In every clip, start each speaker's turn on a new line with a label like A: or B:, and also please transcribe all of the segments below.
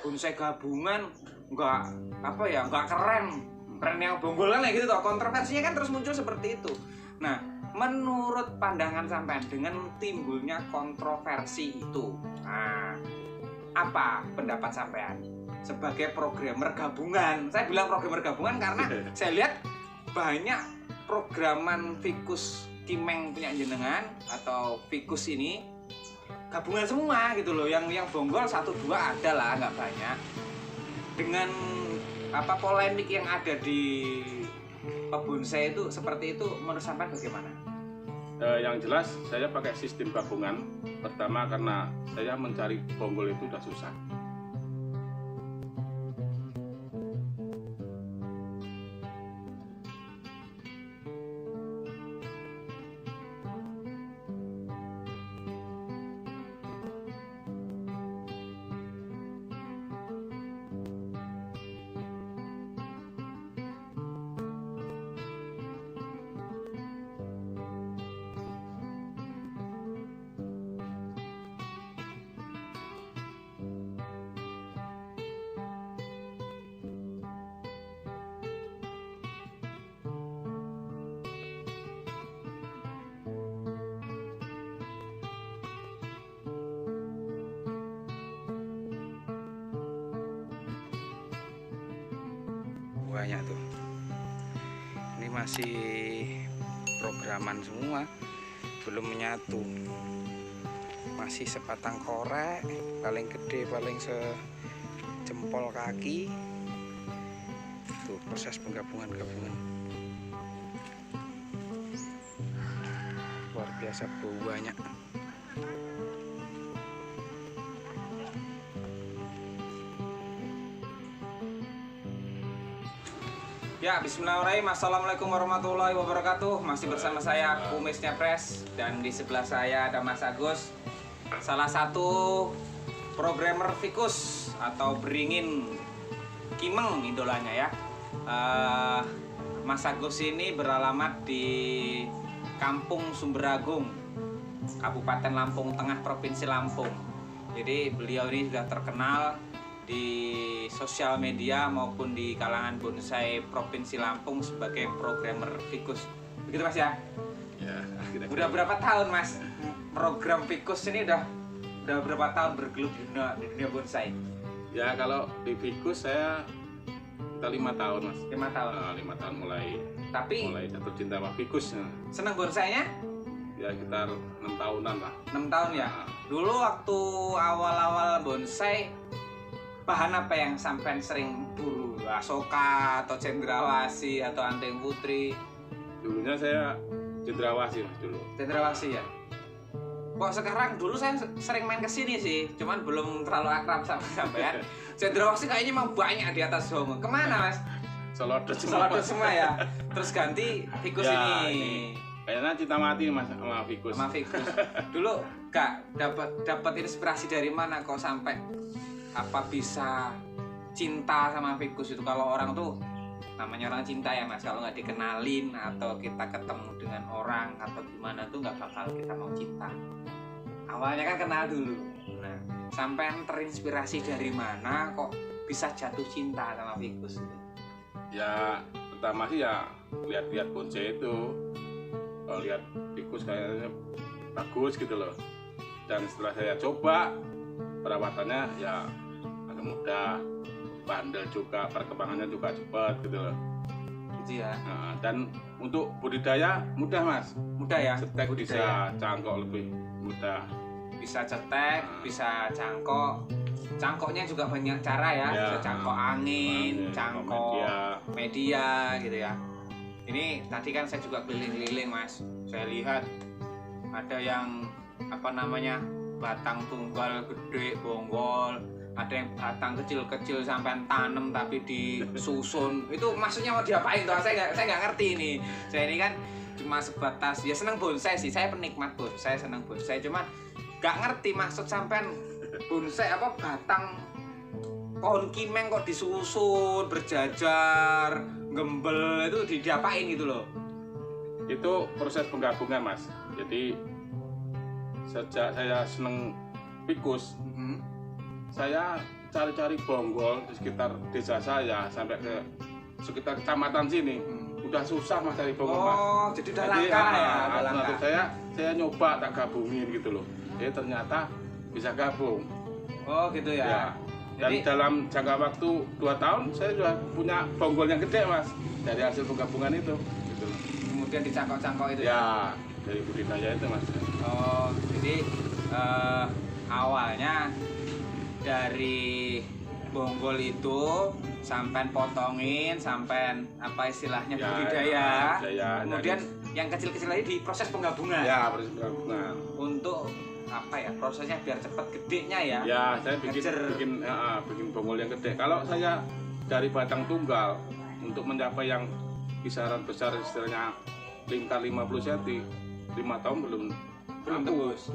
A: bonsai gabungan nggak apa ya, nggak keren yang bonggol kan kayak gitu toh. Kontroversinya kan terus muncul seperti itu. Nah, menurut pandangan sampean dengan timbulnya kontroversi itu, nah, apa pendapat sampean sebagai programmer gabungan? Saya bilang programmer gabungan karena saya lihat banyak programan Fikus Kimeng punya jenengan atau Fikus ini gabungan semua gitu loh. Yang bonggol 1-2 ada lah, nggak banyak. Dengan apa polemik yang ada di pebonsai itu seperti itu, menurut sampean bagaimana?
B: Yang jelas saya pakai sistem gabungan. Pertama karena saya mencari bonggol itu udah susah.
C: Banyak tuh, ini masih programan semua, belum menyatu, masih sepatang korek, paling gede paling sejempol kaki. Tuh proses penggabungan luar biasa banyak.
A: Ya, bismillahirrahmanirrahim. Assalamualaikum warahmatullahi wabarakatuh. Masih bersama saya Kumisnya Pres, dan di sebelah saya ada Mas Agus, salah satu programmer Fikus atau Beringin Kimeng idolanya ya. Mas Agus ini beralamat di Kampung Sumberagung, Kabupaten Lampung Tengah, Provinsi Lampung. Jadi beliau ini sudah terkenal di sosial media maupun di kalangan bonsai Provinsi Lampung sebagai programmer Fikus. Begitu Mas ya?
B: Ya,
A: Udah berapa tahun Mas program Fikus ini udah berapa tahun bergelut di dunia bonsai?
B: Ya kalau di Fikus saya kita 5 tahun Mas.
A: 5 tahun.
B: 5 tahun mulai jatuh cinta sama Fikus.
A: Seneng bonsainya?
B: Ya sekitar 6 tahunan lah.
A: 6 tahun ya? Dulu waktu awal-awal bonsai, bahan apa yang sampean sering buru? Asoka atau cendrawasih atau anteng putri?
B: Dulunya saya cendrawasih Mas dulu.
A: Cendrawasih ya? Kok sekarang, dulu saya sering main kesini sih, cuman belum terlalu akrab sama sampean. Cendrawasih kayaknya mau banyak di atas Songo. Kemana Mas?
B: Selodot
A: semua ya? Terus ganti Fikus
B: ya,
A: ini.
B: Kayaknya cinta mati Mas sama Fikus.
A: Sama Fikus. Dulu Kak dapat inspirasi dari mana kok sampai apa bisa cinta sama Fikus itu? Kalau orang tuh namanya orang cinta ya Mas, kalau nggak dikenalin atau kita ketemu dengan orang atau gimana tuh nggak bakal kita mau cinta. Awalnya kan kenal dulu. Nah, sampai terinspirasi dari mana kok bisa jatuh cinta sama Fikus itu?
B: Ya pertama sih ya lihat-lihat bonsai itu, kalau lihat Fikus kayaknya bagus gitu loh. Dan setelah saya coba, perawatannya ya agak mudah, bandel juga, perkembangannya juga cepat gitu loh.
A: Gitu ya.
B: Nah, dan untuk budidaya mudah Mas.
A: Mudah ya.
B: Cetek
A: budidaya.
B: bisa, cangkok lebih mudah.
A: Bisa cetek, bisa cangkok. Cangkoknya juga banyak cara ya. Bisa cangkok angin, cangkok media gitu ya. Ini tadi kan saya juga keliling-keliling Mas. Saya lihat ada yang apa namanya, batang tunggal gede bonggol, ada yang batang kecil-kecil sampai tanam tapi disusun. Itu maksudnya mau diapain tuh? Saya nggak ngerti ini. Saya ini kan cuma sebatas ya seneng bonsai sih. Saya penikmat bonsai, seneng bonsai. Cuma nggak ngerti maksud sampean bonsai apa, batang pohon kimeng kok disusun berjajar, gembel, itu diapain gitu loh?
B: Itu proses penggabungan Mas. Jadi sejak saya seneng Fikus, saya cari-cari bonggol di sekitar desa saya sampai ke sekitar kecamatan sini udah susah Mas cari bonggol Mas.
A: Oh, jadi udah langka ya, udah langka.
B: Alternatif saya nyoba tak gabungin gitu loh. Jadi ternyata bisa gabung.
A: Oh gitu ya.
B: Ya. Dan
A: Jadi
B: dalam jangka waktu 2 tahun saya sudah punya bonggol yang gede Mas dari hasil penggabungan itu. Gitu loh.
A: kemudian dicangkok-cangkok itu.
B: Ya dari budidaya itu Mas.
A: Oh, jadi awalnya dari bonggol itu sampai potongin, sampai apa istilahnya
B: Ya,
A: budidaya.
B: budidaya.
A: Kemudian yang kecil-kecil lagi di proses penggabungan.
B: Ya proses penggabungan.
A: Untuk apa ya? Prosesnya biar cepat gedenya ya.
B: Ya saya
A: Ngecer.
B: bikin bonggol yang gede. Kalau saya dari batang tunggal untuk mencapai yang kisaran besar istilahnya lingkar 50 cm 5 tahun belum tembus.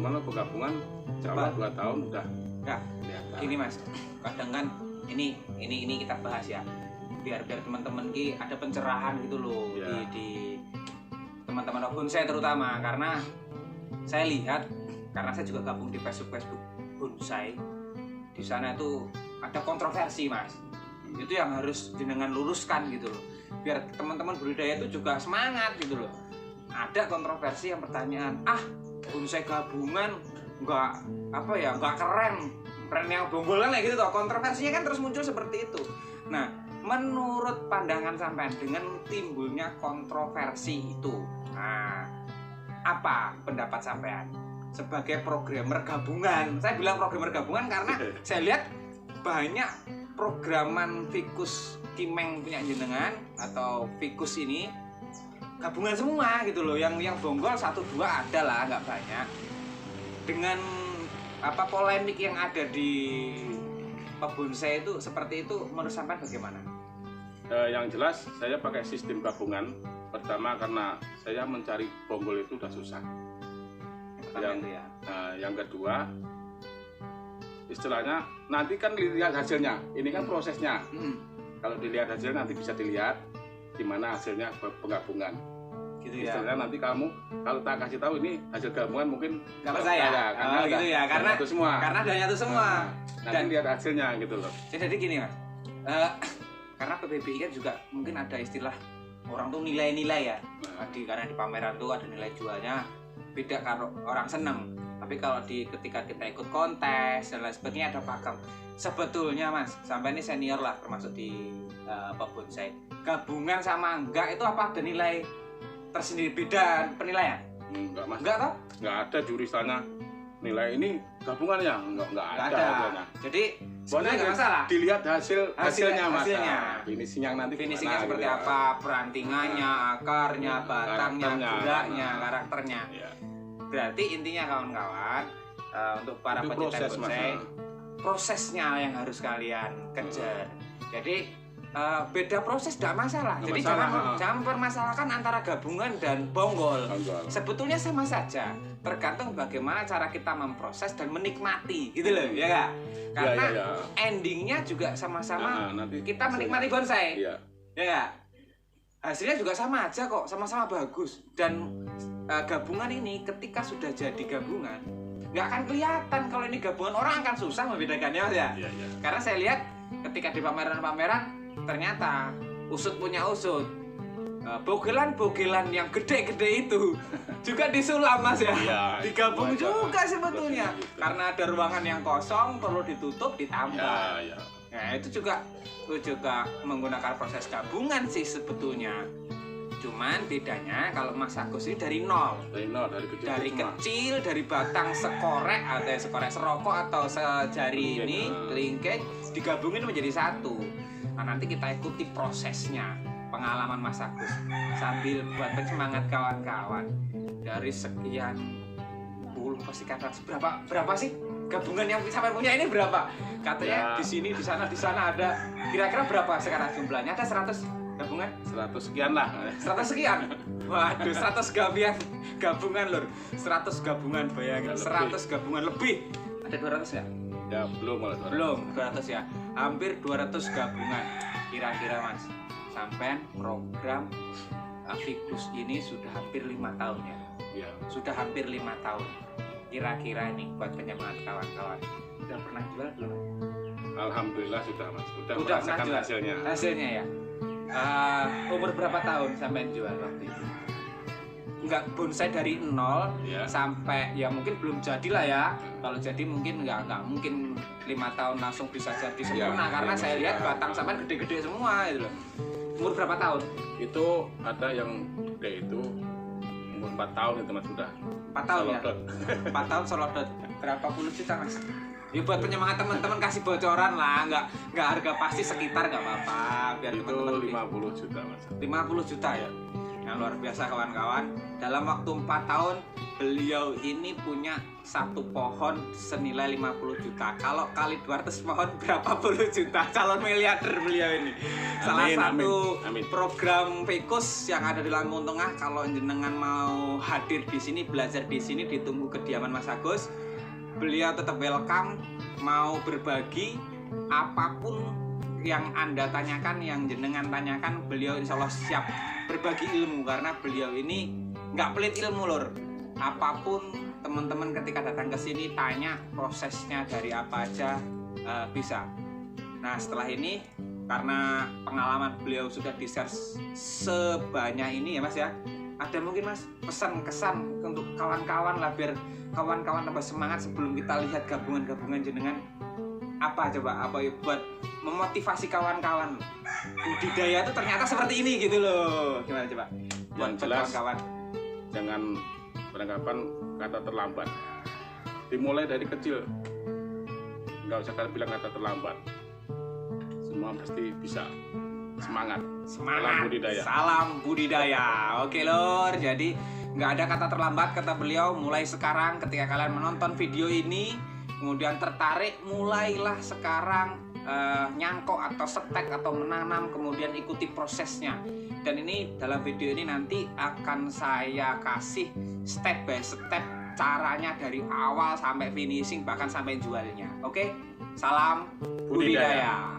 B: Malah penggabungan Jawa 2 tahun udah.
A: Nah,
B: kelihatan.
A: gini Mas, kadang kan ini kita bahas ya, biar teman-teman ki ada pencerahan gitu loh
B: Ya.
A: di teman-teman bonsai terutama, karena saya lihat, karena saya juga gabung di Facebook bonsai, di sana itu ada kontroversi Mas, itu yang harus jenengan luruskan gitu loh, biar teman-teman budidaya itu juga semangat gitu loh. Ada kontroversi yang pertanyaan, bonsai gabungan nggak keren yang bonggolan kayak gitu toh, kontroversinya kan terus muncul seperti itu. Nah, menurut pandangan sampean dengan timbulnya kontroversi itu, nah apa pendapat sampean sebagai programmer gabungan? Saya bilang programmer gabungan karena saya lihat banyak programan Ficus Kimeng punya jenengan atau Ficus ini gabungan semua gitu loh, yang bonggol 1-2 ada lah, nggak banyak. Dengan apa polemik yang ada di pebonsai itu seperti itu, menurut sampean bagaimana?
B: Yang jelas saya pakai sistem gabungan. Pertama karena saya mencari bonggol itu udah susah. Yang kedua istilahnya nanti kan lihat hasilnya. Ini kan prosesnya. Kalau dilihat hasil nanti bisa dilihat gimana hasilnya penggabungan. Gitu ya. Istilahnya nanti kamu kalau tak kasih tahu ini hasil gabungan mungkin
A: nggak percaya.
B: Karena
A: gitu ya, karena
B: itu semua.
A: Karena ada nyatu semua.
B: Nanti lihat hasilnya gitu loh.
A: Jadi gini Mas, karena PBBI kan juga mungkin ada istilah orang tuh nilai-nilai ya. Karena di pameran tuh ada nilai jualnya beda kalau orang seneng. Tapi kalau ketika kita ikut kontes dan lain sebagainya ada pakem. Sebetulnya Mas, sampai ini senior lah termasuk di pebonsai. Gabungan sama enggak itu apa ada nilai tersendiri, beda penilaian?
B: Enggak Mas.
A: Enggak toh?
B: Enggak ada jurusannya nilai ini gabungan ya, enggak ada.
A: Jadi sebenarnya enggak masalah.
B: Dilihat hasilnya Mas.
A: Hasilnya.
B: Finishingnya nanti
A: Finishingnya
B: gimana,
A: seperti
B: gitu.
A: apa, perantingannya, akarnya, batangnya, buahnya, karakternya.
B: Ya.
A: Berarti intinya kawan-kawan, untuk para
B: Itu
A: pencinta
B: proses,
A: bonsai,
B: Mas.
A: prosesnya yang harus kalian kejar. Jadi beda proses tidak masalah.
B: Nggak
A: Jadi
B: masalah,
A: jangan permasalahkan antara gabungan dan bonggol.
B: Bonggol.
A: Sebetulnya sama saja, tergantung bagaimana cara kita memproses dan menikmati, gitu loh, ya kak? Karena
B: Ya.
A: endingnya juga sama-sama
B: nanti
A: kita menikmati bonsai,
B: Iya.
A: ya kak? Hasilnya juga sama aja kok, sama-sama bagus. Dan gabungan ini ketika sudah jadi gabungan, nggak akan kelihatan kalau ini gabungan, orang akan susah membedakannya Mas ya.
B: Iya.
A: Karena saya lihat ketika di pameran-pameran ternyata usut punya usut, bogelan-bogelan yang gede-gede itu juga disulam Mas ya, digabung juga sebetulnya
B: gitu.
A: karena ada ruangan yang kosong perlu ditutup ditambah.
B: Ya.
A: Nah itu juga menggunakan proses gabungan sih sebetulnya. Cuman bedanya kalau Mas Agus ini dari nol, dari kecil, dari batang sekorek atau sekorek serokok atau sejari ini kelingking digabungin menjadi satu. Nah nanti kita ikuti prosesnya, pengalaman Mas Agus sambil buat penyemangat kawan-kawan. Dari sekian puluh pasti kata berapa sih gabungan yang sampai punya ini berapa? Katanya
B: Ya.
A: di sini, di sana ada. Kira-kira berapa sekarang jumlahnya? Ada 100 gabungan?
B: 100 sekian lah.
A: 100 sekian. Waduh, 100 gabungan lur. 100 gabungan bayangin.
B: Ya,
A: 100 gabungan lebih. Ada 200 ya?
B: Ya belum malah.
A: Belum 200 ya. Hampir 200 gabungan. Kira-kira Mas, sampai program Ficus ini sudah hampir 5 tahun ya.
B: Iya.
A: Sudah hampir 5 tahun. Kira-kira ini buat penyemangat kawan-kawan. Sudah pernah jual belum?
B: Alhamdulillah sudah Mas,
A: Udah
B: merasakan
A: pernah jual?
B: hasilnya.
A: Hasilnya ya. Umur berapa tahun sampai jual waktu itu? Enggak, bonsai dari nol
B: Ya.
A: sampai ya mungkin belum jadi lah ya. Kalau jadi mungkin nggak mungkin 5 tahun langsung bisa jadi sempurna, karena
B: ya,
A: saya lihat
B: maksudnya.
A: batang sampai gede-gede semua gitu loh. Umur berapa tahun?
B: Itu ada yang gede itu umur 4 tahun itu Mas sudah.
A: 4 tahun ya?
B: Selodot.
A: 4 tahun selodot. Berapa puluh juta Mas? Ya buat penyemangat teman-teman, kasih bocoran lah, nggak harga pasti sekitar nggak apa-apa, biar
B: Itu
A: teman-teman
B: 50 juta Mas.
A: 50 juta ya. Yang luar biasa kawan-kawan. Dalam waktu 4 tahun beliau ini punya satu pohon senilai 50 juta. Kalau kali 200 pohon berapa puluh juta? Calon miliarder beliau ini. Salah
B: Amin,
A: satu
B: amin.
A: program Pekus yang ada di Lampung Tengah. Kalau jenengan mau hadir di sini, belajar di sini, ditunggu kediaman Mas Agus. Beliau tetap welcome, mau berbagi apapun yang Anda tanyakan, yang jenengan tanyakan, beliau insya Allah siap berbagi ilmu, karena beliau ini nggak pelit ilmu lur. Apapun teman-teman ketika datang ke sini tanya prosesnya dari apa aja bisa. Nah setelah ini, karena pengalaman beliau sudah di-share sebanyak ini ya Mas ya, ada mungkin Mas pesan kesan untuk kawan-kawan lah, biar kawan-kawan tambah semangat sebelum kita lihat gabungan-gabungan jenengan. Apa coba, apa ya buat memotivasi kawan-kawan budidaya itu ternyata seperti ini gitu loh. Gimana coba buat
B: Yang jelas,
A: kawan-kawan?
B: jangan beranggapan kata terlambat. Dimulai dari kecil, nggak usah kalian bilang kata terlambat. Semua pasti bisa. Semangat.
A: Semangat.
B: Salam budidaya.
A: Salam budidaya. Oke lor, jadi nggak ada kata terlambat kata beliau. Mulai sekarang ketika kalian menonton video ini, kemudian tertarik, mulailah sekarang nyangkok atau setek atau menanam, kemudian ikuti prosesnya. Dan ini dalam video ini nanti akan saya kasih step by step caranya dari awal sampai finishing, bahkan sampai jualnya. Oke, salam budidaya.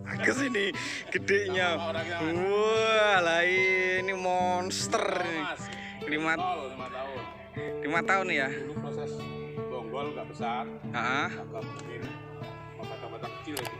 C: Agus ini gedenya.
B: Sama orangnya.
C: Wah, lah ini monster ini.
B: Mas,
C: 5
B: 5 tahun.
C: tahun ya.
B: Dulu proses bonggol nggak besar,
C: Heeh.
B: agak mungkin batang-batang kecil itu.